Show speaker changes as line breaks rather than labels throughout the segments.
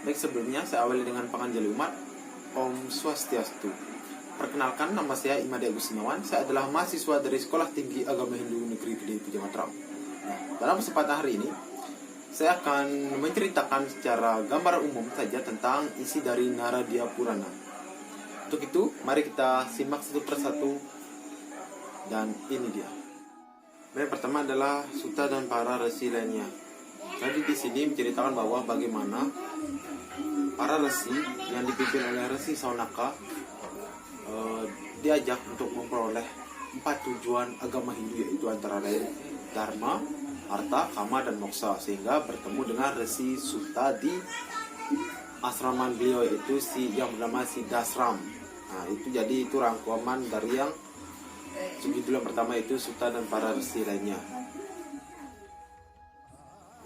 Baik, sebelumnya saya awali dengan panganjali umat. Om Swastiastu. Perkenalkan, nama saya Imade Agustinawan. Saya adalah mahasiswa dari Sekolah Tinggi Agama Hindu Negeri Gede Puja Mataram. Dalam kesempatan hari ini, saya akan menceritakan secara gambar umum saja tentang isi dari Naradiya Purana. Untuk itu, mari kita simak satu persatu. Dan ini dia. Yang pertama adalah Sutta dan para resi lainnya. Jadi di sini menceritakan bahwa bagaimana para resi yang dipimpin oleh Resi Saunaka diajak untuk memperoleh 4 tujuan agama Hindu, yaitu antara lain Dharma, Artha, Kama, dan Moksa, sehingga bertemu dengan Resi Sutta di asraman beliau, yaitu yang bernama Siddhasram. Nah, itu rangkuman dari yang subjudul yang pertama, itu Sutta dan para resi lainnya.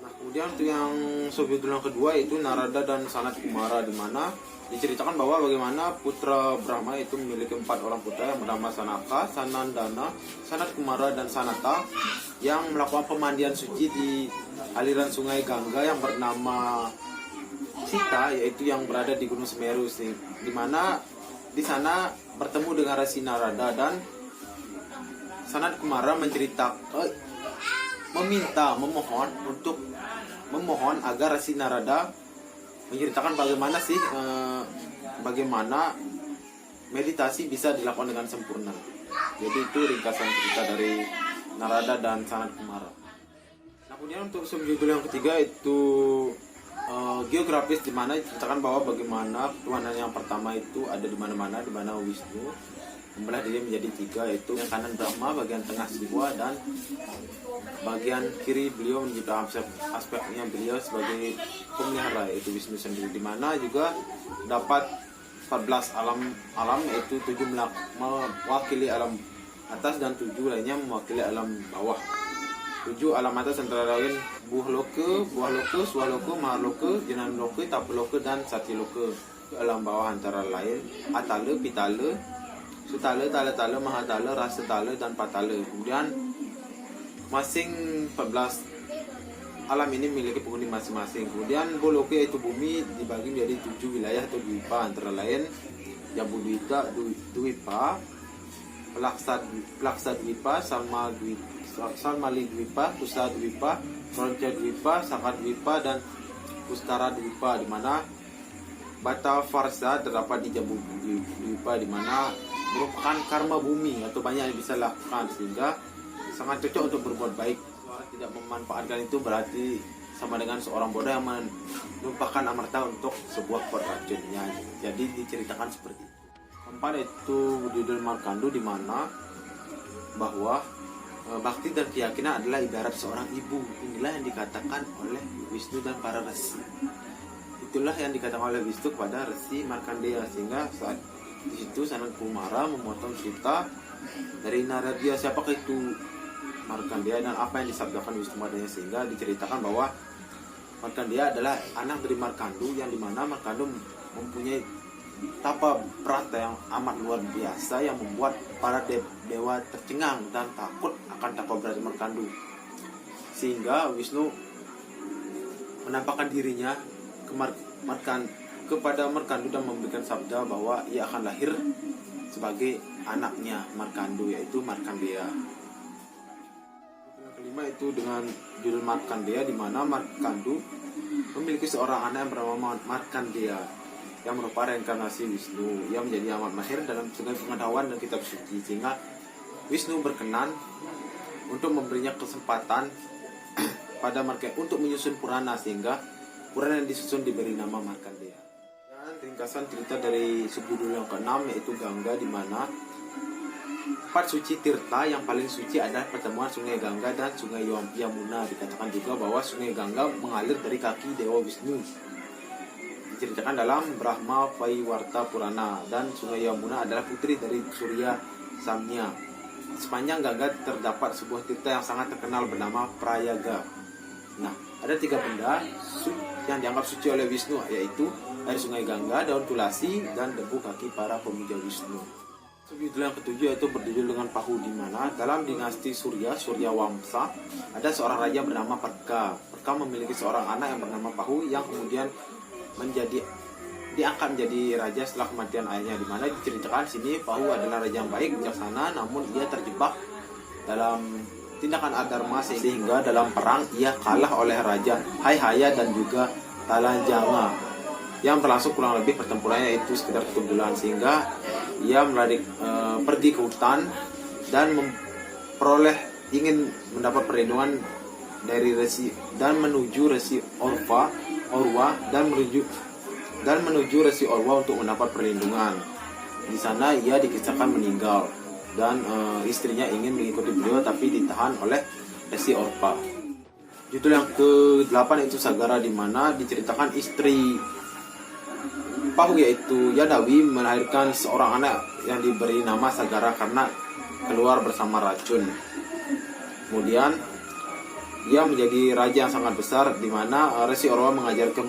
Nah, kemudian untuk yang subjudul yang kedua itu Narada dan Sanat Kumara, di mana diceritakan bahwa bagaimana putra Brahma itu memiliki 4 orang putra yang bernama Sanaka, Sanandana, Sanat Kumara, dan Sanata, yang melakukan pemandian suci di aliran sungai Gangga yang bernama Sita, yaitu yang berada di Gunung Semeru, di mana di sana bertemu dengan Resi Narada, dan Sanat Kumara memohon agar Resi Narada menceritakan bagaimana meditasi bisa dilakukan dengan sempurna. Jadi itu ringkasan cerita dari Narada dan Sanat Kumara. Nah, kemudian untuk subjudul yang ketiga itu geografis, di mana diceritakan bahwa bagaimana ketuhanan yang pertama itu ada di mana-mana, di mana Wisnu membelah diri menjadi 3, yaitu yang kanan Brahma, bagian tengah Siwa, dan bagian kiri beliau menunjukkan aspeknya beliau sebagai pemelihara, yaitu Wisnu sendiri, di mana juga dapat 14 alam, yaitu 7 mewakili alam atas dan 7 lainnya mewakili alam bawah. 7 alam atas antara lain Buah Loka, Swaloka, Mahaloka, Jananloka, Tapaloka, dan Satyaloka. Alam bawah antara lain Atala, Pitala, Sutala, Tala, Mahatala, Rasatala, dan Patala. Kemudian masing 14 alam ini memiliki penghuni masing-masing. Kemudian Boloka, yaitu bumi, dibagi menjadi 7 wilayah atau dwipa, antara lain Jambudwita, Dwipa, Plaksa Dwipa, Salmali Dwipa, Tusa Dwipa, Ronca Dwipa, Sakar Dwipa, dan Pustara Dwipa, di mana Bata Farsa terdapat di Jambu Dwipa, di mana merupakan karma bumi atau banyak yang bisa lakukan, sehingga sangat cocok untuk berbuat baik. Tidak memanfaatkan itu berarti sama dengan seorang bodoh yang menumpahkan amarta untuk sebuah peracunnya. Jadi diceritakan seperti itu. Keempat itu judul Markandu, di mana bahwa bakti dan keyakinan adalah ibarat seorang ibu. Inilah yang dikatakan oleh Wisnu dan para resi. Itulah yang dikatakan oleh Wisnu kepada Resi Markandeya, sehingga saat di situ Sanat Kumara memotong cerita dari Naradiya, siapakah itu Markandeya dan apa yang disabdakan Wisnu padanya, sehingga diceritakan bahwa Markandeya adalah anak dari Markandu, yang dimana Markandu mempunyai tapa prata yang amat luar biasa, yang membuat para dewa tercengang dan takut akan tapa prata Markandu, sehingga Wisnu menampakkan dirinya kepada Markandu dan memberikan sabda bahwa ia akan lahir sebagai anaknya Markandu, yaitu Markandeya. Yang kelima itu dengan judul Markandeya, di mana Markandu memiliki seorang anak yang bernama Markandeya, yang merupakan reinkarnasi Wisnu. Ia menjadi amat mahir dalam segala pengetahuan dan kitab suci, sehingga Wisnu berkenan untuk memberinya kesempatan pada Markandeya untuk menyusun Purana, sehingga Purana yang disusun diberi nama Markandeya. Dan ringkasan cerita dari subjudul yang ke-6 yaitu Gangga, di mana 4 suci Tirta yang paling suci adalah pertemuan Sungai Gangga dan Sungai Yamuna. Dikatakan juga bahwa Sungai Gangga mengalir dari kaki Dewa Wisnu, diceritakan dalam Brahma Vaivarta Purana, dan Sungai Yamuna adalah putri dari Surya Samnya. Sepanjang Gangga terdapat sebuah tirta yang sangat terkenal bernama Prayaga. Nah, ada 3 benda yang dianggap suci oleh Wisnu, yaitu air Sungai Gangga, daun tulasi, dan debu kaki para pemuja Wisnu. Subjudul yang ke-7 yaitu berjudul dengan Pahu, di mana dalam dinasti Surya Wamsa ada seorang raja bernama Perka. Perka memiliki seorang anak yang bernama Pahu, yang kemudian diangkat menjadi raja setelah kematian ayahnya, di mana diceritakan sini Pahu adalah raja yang baik, bijaksana, namun ia terjebak dalam tindakan adharma sehingga dalam perang ia kalah oleh raja Haihaya dan juga Talanjanga yang berlangsung kurang lebih pertempurannya itu sekitar 1 bulan, sehingga ia pergi ke hutan dan ingin mendapat perlindungan dari Resi dan menuju Resi Orwa dan menuju Resi Orwa untuk mendapat perlindungan. Di sana ia dikisahkan meninggal dan istrinya ingin mengikuti beliau tapi ditahan oleh Resi Orwa. Judul yang ke-8 itu Sagara, di mana diceritakan istri Pahu yaitu Yadawi melahirkan seorang anak yang diberi nama Sagara karena keluar bersama racun. Kemudian ia menjadi raja yang sangat besar, di mana Resi Orwa mengajarkan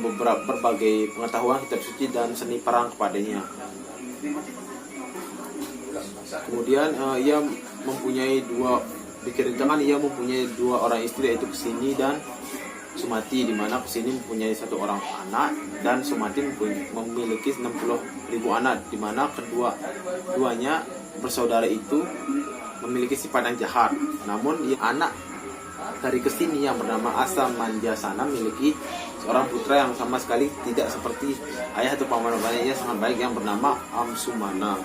berbagai pengetahuan kitab suci dan seni perang kepadanya. Kemudian ia mempunyai ia mempunyai 2 orang istri, yaitu Kusini dan Sumati, di mana Kusini mempunyai 1 orang anak dan Sumati memiliki 60.000 anak, di mana keduanya bersaudara itu memiliki sifat yang jahat. Namun anak dari Kusini yang bernama Asa Manjasana memiliki seorang putra yang sama sekali tidak seperti ayah atau paman-pamannya, ia sangat baik, yang bernama Amsumana.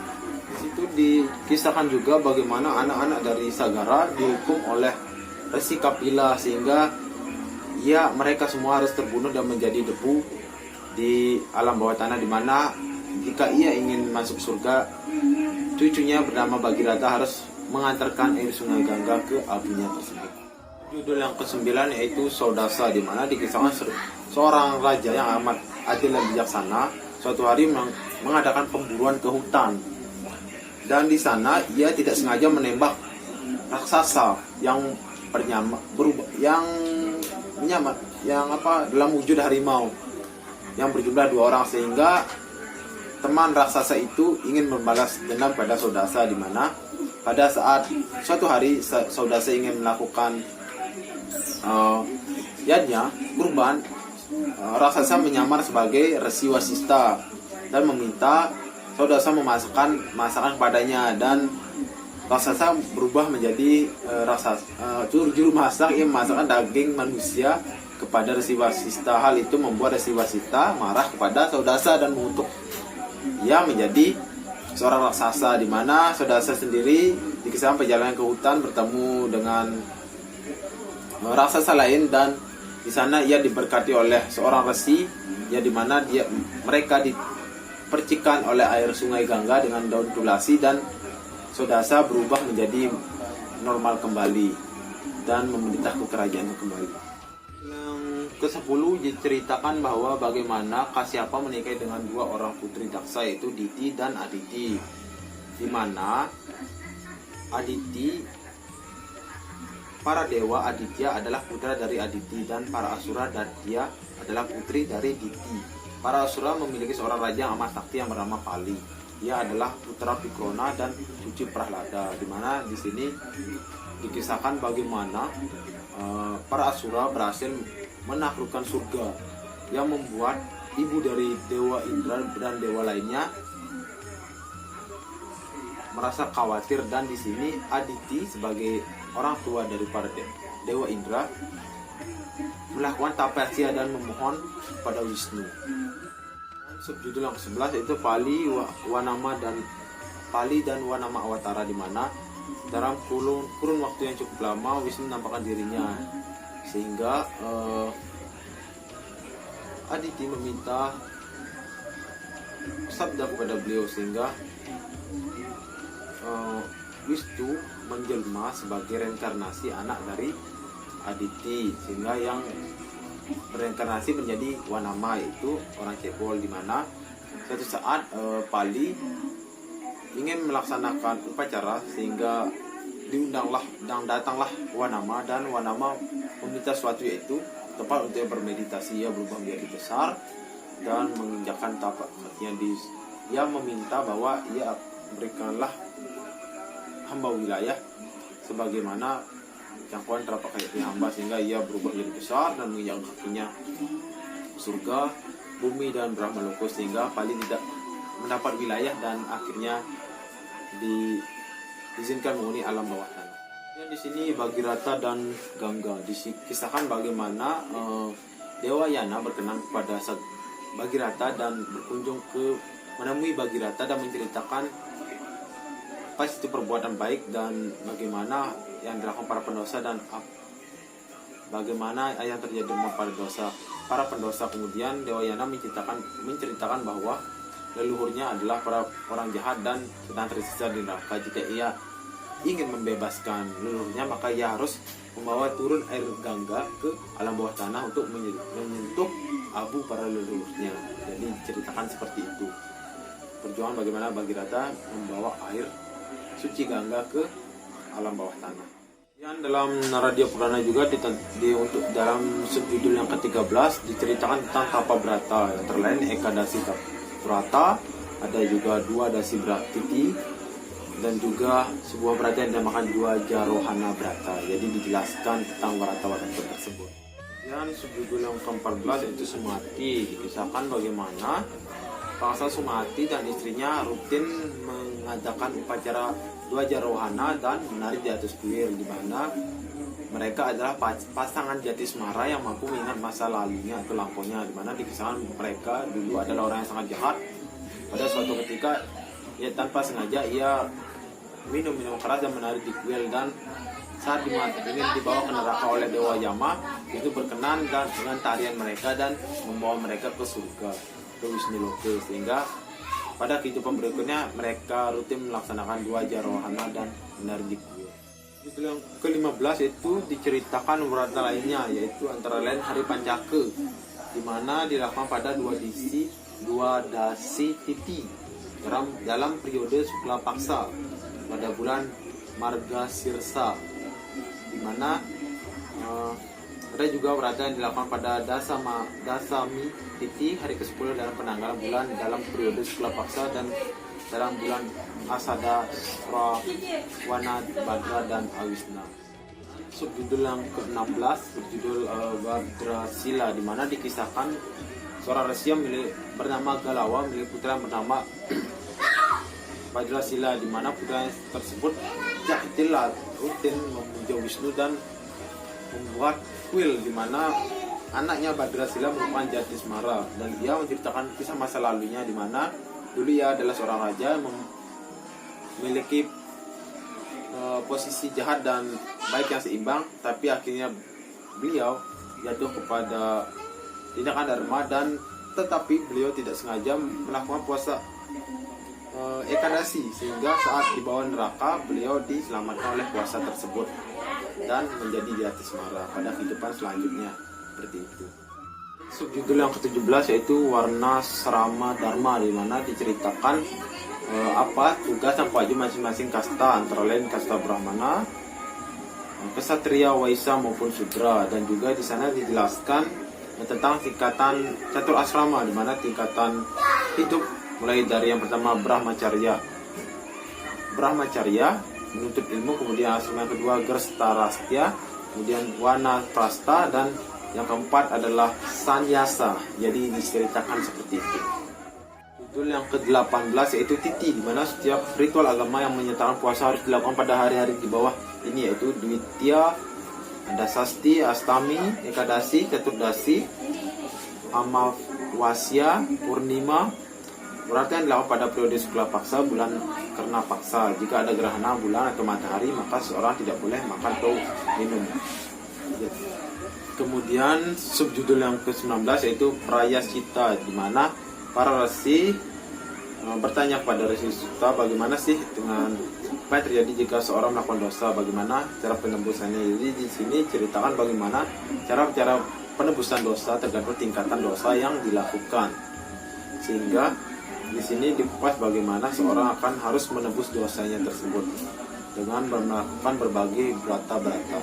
Di situ dikisahkan juga bagaimana anak-anak dari Sagara dihukum oleh Resi Kapila, sehingga mereka semua harus terbunuh dan menjadi debu di alam bawah tanah, di mana jika ia ingin masuk surga, cucunya bernama Bagirata harus mengantarkan air sungai Gangga ke abinya tersebut. Judul yang ke-9 yaitu Sodasa, di mana dikisahkan seorang raja yang amat adil dan bijaksana suatu hari mengadakan pemburuan ke hutan, dan di sana ia tidak sengaja menembak raksasa yang dalam wujud harimau yang berjumlah 2 orang, sehingga teman raksasa itu ingin membalas dendam pada Sodasa, di mana pada saat suatu hari Sodasa ingin melakukan yadnya kurban, raksasa menyamar sebagai Resi Wasista dan meminta Sodasa memasakkan masakan kepadanya, dan raksasa berubah menjadi juru masak yang memasakkan daging manusia kepada Resi Wasista. Hal itu membuat Resi Wasista marah kepada Sodasa dan mengutuk ia menjadi seorang raksasa, di mana Sodasa sendiri dikisahkan perjalanan ke hutan bertemu dengan raksasa lain, dan di sana ia diberkati oleh seorang resi, ya, di mana mereka dipercikan oleh air sungai Gangga dengan daun tulasi, dan Sodasa berubah menjadi normal kembali dan memerintah kerajaannya kembali. Yang ke-10 diceritakan bahwa bagaimana Kasyapa menikahi dengan 2 orang putri Daksa, yaitu Diti dan Aditi, di mana para dewa Aditya adalah putra dari Aditi, dan para asura Datya adalah putri dari Diti. Para asura memiliki seorang raja yang amat sakti yang bernama Pali. Ia adalah putra Pikrona dan cucu Prahlada, di mana di sini dikisahkan bagaimana para asura berhasil menaklukkan surga, yang membuat ibu dari Dewa Indra dan dewa lainnya merasa khawatir, dan di sini Aditi sebagai orang tua daripada Dewa Indra melakukan tapasya dan memohon pada Wisnu. Subjudul yang ke-11 yaitu Pali dan Wanama Awatara, di mana dalam kurun waktu yang cukup lama Wisnu menampakkan dirinya, sehingga Aditi meminta sabda kepada beliau, sehingga Wisnu menjelma sebagai reinkarnasi anak dari Aditi, sehingga yang reinkarnasi menjadi Wanama, yaitu orang cebol, di mana suatu saat Pali ingin melaksanakan upacara, sehingga datanglah Wanama, dan Wanama meminta sesuatu, yaitu tempat untuk bermeditasi. Ia berubah menjadi besar dan menginjakkan tapak kakinya ia meminta bahwa ia berikanlah hamba wilayah sebagaimana jangkauan telapak kaki hamba, sehingga ia berubah menjadi besar dan menginjak kakinya surga, bumi dan Brahmaloka, sehingga Pali tidak mendapat wilayah dan akhirnya diizinkan menghuni alam bawah tanah. Dan di sini Bhagiratta dan Gangga dikisahkan bagaimana Dewa Yana berkenan kepada Bhagiratta dan berkunjung menemui Bhagiratta dan menceritakan apa itu perbuatan baik dan bagaimana yang dilakukan para pendosa dan bagaimana yang terjadi dengan para pendosa. Kemudian Dewa Yana menceritakan bahwa leluhurnya adalah para orang jahat dan sedang tersisa di neraka. Jika ia ingin membebaskan leluhurnya, maka ia harus membawa turun air Gangga ke alam bawah tanah untuk menyentuh abu para leluhurnya. Jadi diceritakan seperti itu, perjuangan bagaimana Bhagiratta membawa air suci Gangga ke alam bawah tanah. Yang dalam Naradiya Purana juga untuk dalam subjudul yang ke-13 diceritakan tentang tapa brata, yang terlain Ekadasi Brata, ada juga 2 dasi titi, dan juga sebuah brata yang dinamakan 2 jarohana brata. Jadi dijelaskan tentang warata-warata tersebut. Yang subjudul yang ke-14 yaitu Sumati, dikisahkan bagaimana bangsa Sumati dan istrinya rutin mengadakan upacara 2 jarohana dan menari di atas kuil, di mana mereka adalah pasangan Jatismara yang mampu mengingat masa lalunya atau lampaunya, di mana dikisahkan mereka dulu adalah orang yang sangat jahat. Pada suatu ketika tanpa sengaja ia minum keras dan menari di kuil, dan saat ingin dibawa ke neraka oleh Dewa Yama, itu berkenan dan dengan tarian mereka dan membawa mereka ke surga, ke Wisnuloka, sehingga pada kehidupan berikutnya mereka rutin melaksanakan 2 jarohana dan menari di kuil. Yang ke-15 itu diceritakan warata lainnya, yaitu antara lain Hari Pancaka, di mana dilakukan pada 2 dasi titi dalam periode Sukla Paksa pada bulan Margasirsa, di mana ada juga warata yang dilakukan pada Dasami Titi hari ke-10 dalam penanggalan bulan dalam periode Sukla Paksa dan dalam bulan Asada, Wana, Badra, dan Awisna. Subjudul yang ke-16 berjudul Badrasila, di mana dikisahkan seorang resi bernama Galawa milik putra bernama Badrasila, di mana putra tersebut rutin memuja Wisnu dan membuat kuil, di mana anaknya Badrasila merupakan Jatismara, dan dia menceritakan kisah masa lalunya, di mana dulu ia adalah seorang raja yang memiliki posisi jahat dan baik yang seimbang, tapi akhirnya beliau jatuh kepada tindakan dharma, dan tetapi beliau tidak sengaja melakukan puasa Ekadasi, sehingga saat dibawa neraka beliau diselamatkan oleh puasa tersebut dan menjadi Jatismara pada kehidupan selanjutnya, seperti itu. Subjudul yang ke-17 yaitu Warna Srama Dharma, di mana diceritakan apa tugas dan kewajiban masing-masing kasta, antara lain kasta Brahmana, Ksatria, Waisya maupun Sudra, dan juga di sana dijelaskan tentang tingkatan catur asrama, di mana tingkatan hidup mulai dari yang pertama Brahmacharya menuntut ilmu, kemudian asrama yang kedua Grastarastya, kemudian Wanaprastha, dan yang keempat adalah Sannyasa. Jadi diceritakan seperti itu. Judul yang ke-18 yaitu Titi, di mana setiap ritual agama yang menyatakan puasa harus dilakukan pada hari-hari di bawah ini, yaitu Dwitya, Dasasti, Astami, Ekadasi, Chaturdasi, Amavasya, Purnima. Berarti yang dilakukan pada periode Sukla Paksa, bulan Karna Paksa. Jika ada gerhana bulan atau matahari, maka seorang tidak boleh makan atau minum. Kemudian subjudul yang ke-19 yaitu Prayasita, di mana para resi bertanya kepada Resi Sutta, bagaimana sih dengan apa yang terjadi jika seorang melakukan dosa, bagaimana cara penembusannya. Jadi di sini ceritakan bagaimana cara penebusan dosa tergantung tingkatan dosa yang dilakukan, sehingga di sini dikupas bagaimana seorang akan harus menebus dosanya tersebut dengan melakukan berbagai brata-brata.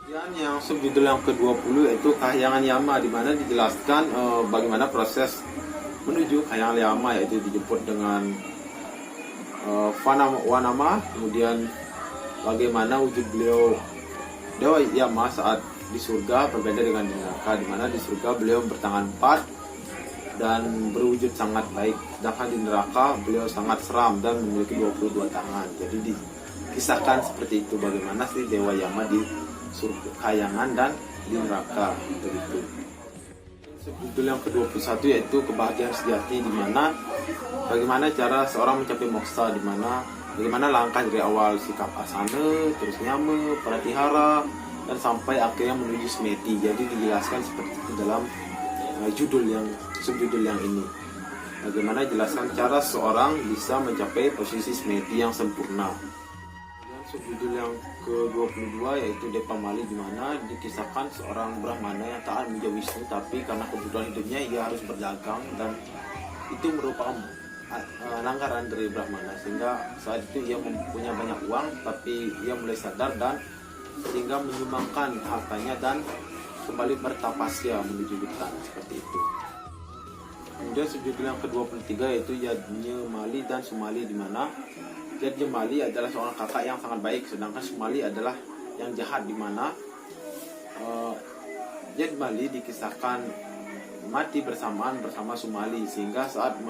Dan yang subjudul yang ke-20 yaitu Kahyangan Yama, di mana dijelaskan bagaimana proses menuju Kahyangan Yama, yaitu dijemput dengan Wanama, kemudian bagaimana wujud beliau Dewa Yama saat di surga berbeda dengan di neraka, di mana di surga beliau bertangan 4 dan berwujud sangat baik. Sedangkan di neraka beliau sangat seram dan memiliki 22 tangan. Jadi dikisahkan seperti itu, bagaimana sih Dewa Yama di surga kayangan dan di neraka begitu. Subjudul yang ke-21 yaitu kebahagiaan sejati, di mana bagaimana cara seorang mencapai moksa, di mana bagaimana langkah dari awal sikap asana, terus nyama, pratihara, dan sampai akhirnya menuju smeti. Jadi dijelaskan seperti itu dalam subjudul yang ini. Bagaimana jelaskan cara seorang bisa mencapai posisi smeti yang sempurna. Dan subjudul yang ke-22 yaitu Depamali, di mana dikisahkan seorang Brahmana yang taat memuja Wisnu, tapi karena kebutuhan hidupnya ia harus berdagang, dan itu merupakan langgaran dari Brahmana, sehingga saat itu ia mempunyai banyak uang, tapi ia mulai sadar dan sehingga menyumbangkan hartanya dan kembali bertapasya menuju hutan seperti itu. Kemudian subjudul yang ke-23 yaitu Yadnya Mali dan Sumali, di mana Yadnya Mali adalah seorang kakak yang sangat baik, sedangkan Sumali adalah yang jahat, di mana Yadnya Mali dikisahkan mati bersamaan bersama Sumali, sehingga saat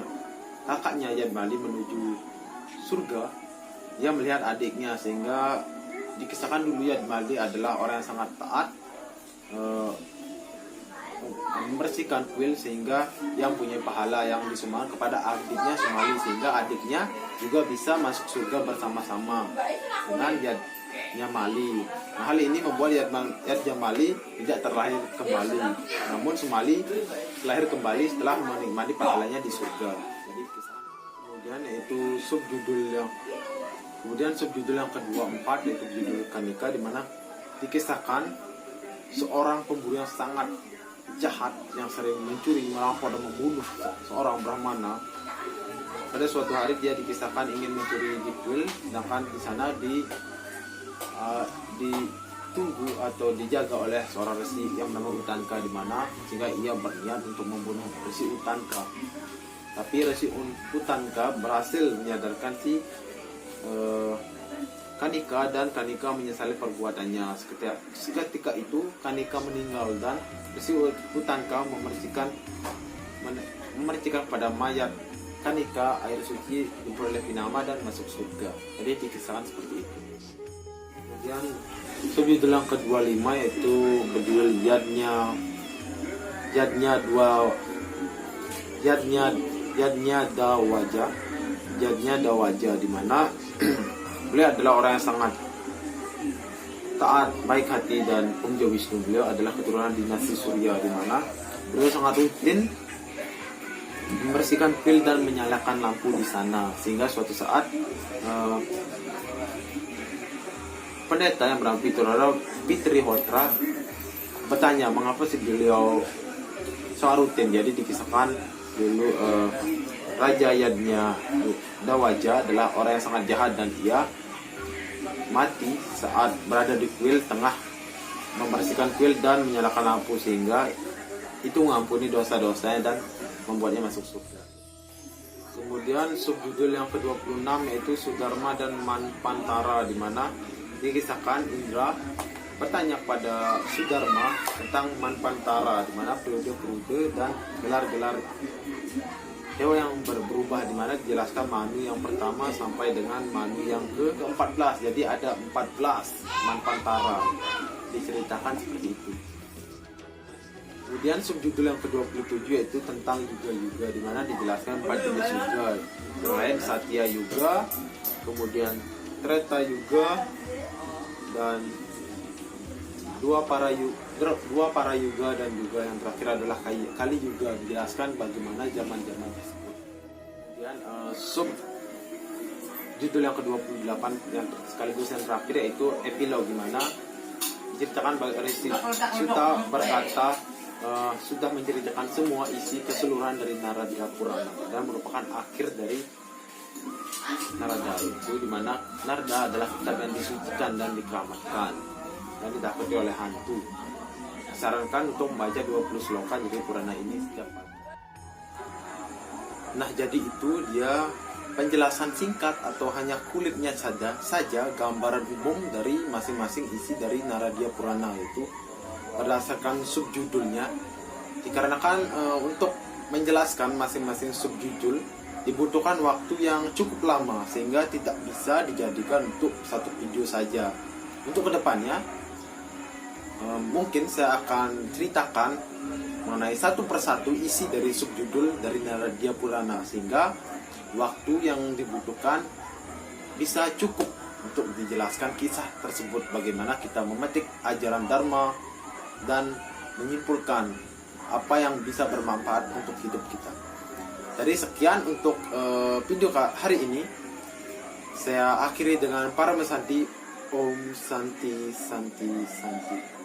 kakaknya Yadnya Mali menuju surga, ia melihat adiknya, sehingga dikisahkan dulu Yadnya Mali adalah orang yang sangat taat, membersihkan kuil, sehingga yang punya pahala yang disumbangkan kepada adiknya Sumali, sehingga adiknya juga bisa masuk surga bersama-sama dengan Yadnya Mali. Nah, hal ini membuat Yadnya Mali tidak terlahir kembali, namun Sumali lahir kembali setelah menikmati pahalanya di surga. Jadi kemudian yaitu subjudul yang ke-24 yaitu judul Kanika, di mana dikisahkan seorang pemburu yang sangat jahat yang sering mencuri, merampok dan membunuh seorang Brahmana. Pada suatu hari dia dikisahkan ingin mencuri di kuil, sedangkan di sana ditunggu atau dijaga oleh seorang resi yang bernama Utanka, di mana sehingga ia berniat untuk membunuh resi Utanka. Tapi resi Utanka berhasil menyadarkan si Kanika, dan Kanika menyesali perbuatannya. Seketika itu Kanika meninggal, dan resi Utanka memercikan pada mayat Kanika air suci, diperoleh Pinama dan masuk surga. Jadi dikisahkan seperti itu. Kemudian subjudul yang ke-25 yaitu berjudul Yadnya Dawaja, di mana beliau adalah orang yang sangat taat, baik hati, dan pemuja Wisnu. Beliau adalah keturunan dinasti Surya, di mana beliau sangat rutin membersihkan kuil dan menyalakan lampu di sana, sehingga suatu saat pendeta yang bernama Pitrihotra bertanya mengapa sih beliau sangat rutin. Jadi dikisahkan dulu Raja Yadnya Dawaja adalah orang yang sangat jahat, dan ia mati saat berada di kuil tengah membersihkan kuil dan menyalakan lampu, sehingga itu mengampuni dosa-dosanya dan membuatnya masuk surga. Kemudian subjudul yang ke-26 yaitu Sudharma dan Manpantara, di mana dikisahkan Indra bertanya pada Sudharma tentang Manpantara, di mana periode-periode dan gelar-gelar dewa yang berubah, di mana dijelaskan Manu yang pertama sampai dengan Manu yang ke-14. Jadi ada 14 Manpantara, diceritakan seperti itu. Kemudian subjudul yang ke-27 yaitu tentang Yuga-Yuga, di mana dijelaskan 4 jenis Yuga, selain Satya Yuga, kemudian Treta Yuga, dan dua para yuga, dan juga yang terakhir adalah Kali Yuga. Dijelaskan bagaimana zaman-zaman tersebut. Kemudian judul yang ke-28 yang sekaligus yang terakhir yaitu epilog, di mana diceritakan bagaimana Suta berkata sudah menceritakan semua isi keseluruhan dari Narada Purana, dan merupakan akhir dari Narada itu, di mana Narada adalah kitab yang disucikan dan dikeramatkan dan ditakuti oleh hantu. Disarankan untuk membaca 20 sloka dari Purana ini setiap pagi. Nah, jadi itu dia penjelasan singkat atau hanya kulitnya saja gambaran umum dari masing-masing isi dari Narada Purana itu berdasarkan subjudulnya. Dikarenakan untuk menjelaskan masing-masing subjudul dibutuhkan waktu yang cukup lama sehingga tidak bisa dijadikan untuk satu video saja. Untuk kedepannya mungkin saya akan ceritakan mengenai satu persatu isi dari subjudul dari Naradiya Purana sehingga waktu yang dibutuhkan bisa cukup untuk dijelaskan kisah tersebut, bagaimana kita memetik ajaran Dharma dan menyimpulkan apa yang bisa bermanfaat untuk hidup kita. Jadi sekian untuk video hari ini. Saya akhiri dengan Paramasanti. Om Santi Santi Santi.